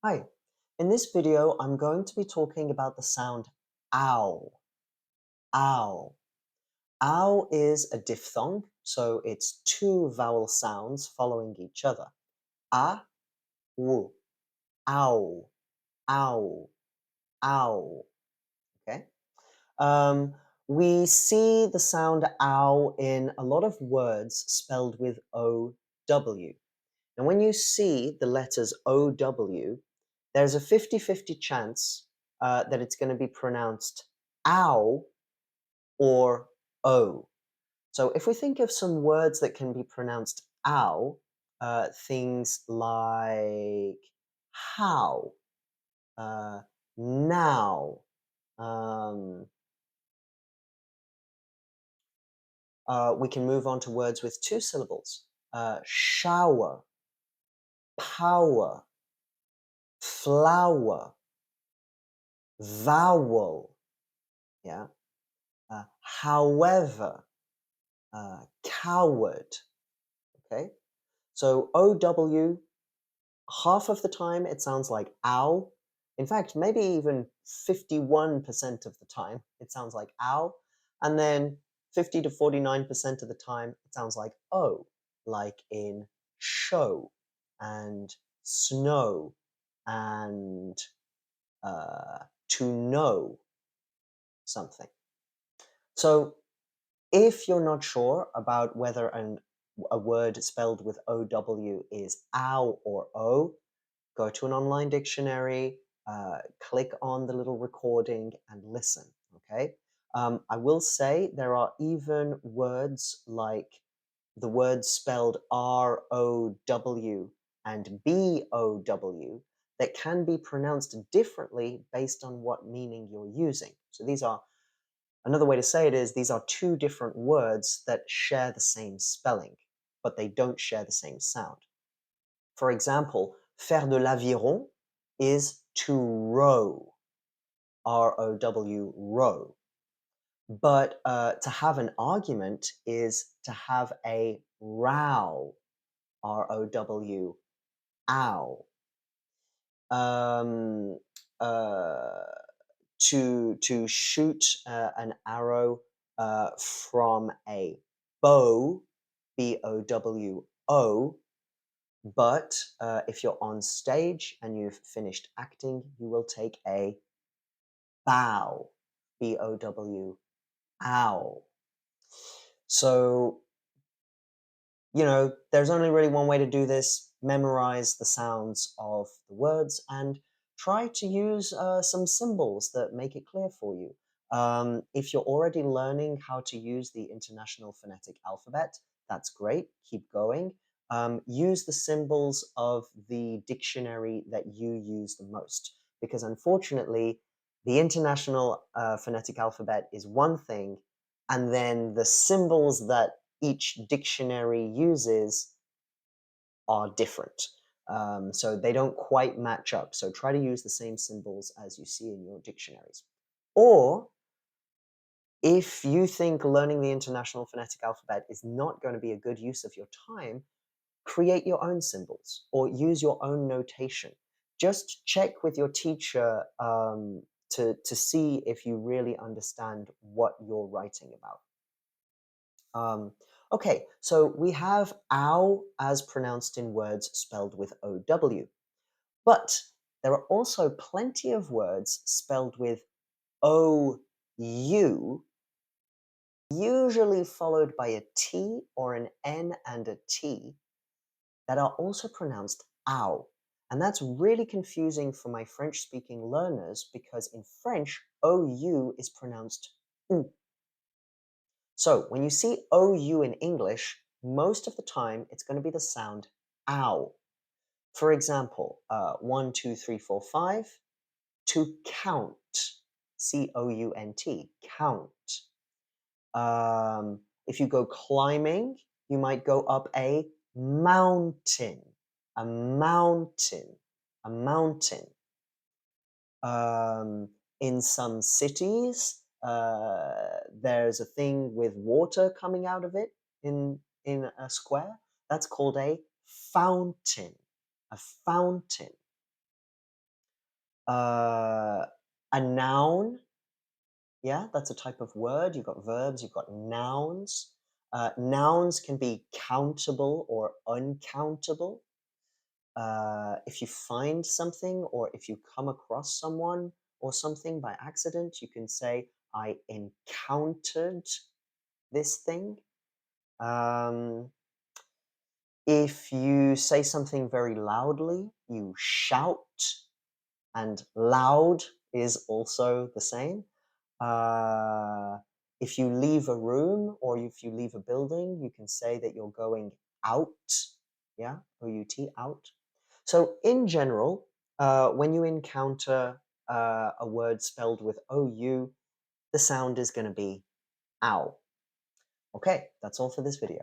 Hi, in this video, I'm going to be talking about the sound ow. Ow. Ow is a diphthong, so it's two vowel sounds following each other. A, w, ow, ow, ow. Okay. Um, we see the sound ow in a lot of words spelled with O-W. And when you see the letters O-W, there's a 50-50 chance that it's going to be pronounced ow or o. So if we think of some words that can be pronounced ow, things like how, uh, now, um, we can move on to words with two syllables. Shower, power, flower, vowel, yeah, however, coward, okay? So OW, half of the time it sounds like ow. In fact, maybe even 51% of the time it sounds like ow. And then 50 to 49% of the time it sounds like o, like in show and snow and to know something. So if you're not sure about whether a word spelled with OW is ow or o, go to an online dictionary, click on the little recording and listen, okay? I will say there are even words like the words spelled ROW and BOW that can be pronounced differently based on what meaning you're using. So these are Another way to say it is these are two different words that share the same spelling, but they don't share the same sound. For example, faire de l'aviron is to row, R-O-W, row. But to have an argument is to have a row, R-O-W, ow. Um, uh, to shoot an arrow from a bow, B-O-W-O, but if you're on stage and you've finished acting, you will take a bow, B-O-W, ow. So, there's only really one way to do this. Memorize the sounds of the words and try to use some symbols that make it clear for you. If you're already learning how to use the International Phonetic Alphabet, that's great. Keep going. Use the symbols of the dictionary that you use the most, because unfortunately, the International Phonetic Alphabet is one thing, and then the symbols that each dictionary uses are different. So they don't quite match up. So try to use the same symbols as you see in your dictionaries. Or if you think learning the International Phonetic Alphabet is not going to be a good use of your time, create your own symbols or use your own notation. Just check with your teacher to see if you really understand what you're writing about. Okay, so we have ow as pronounced in words spelled with OW, but there are also plenty of words spelled with OU, usually followed by a T or an N and a T, that are also pronounced ow. And that's really confusing for my French-speaking learners because in French, OU is pronounced OU. So when you see OU in English, most of the time it's going to be the sound ow. For example, 1, 2, 3, 4, 5, to count, C-O-U-N-T, count. If you go climbing, you might go up a mountain, a mountain, a mountain. In some cities, there's a thing with water coming out of it in a square. That's called a fountain, a fountain. Uh, a noun, yeah, that's a type of word. You've got verbs, you've got nouns. Nouns can be countable or uncountable. If you find something or if you come across someone or something by accident, you can say, I encountered this thing. Um, if you say something very loudly, you shout, and loud is also the same. Uh, if you leave a room or if you leave a building, you can say that you're going out. Yeah, O-U-T, out. So in general, when you encounter a word spelled with OU, the sound is going to be ow. Okay, that's all for this video.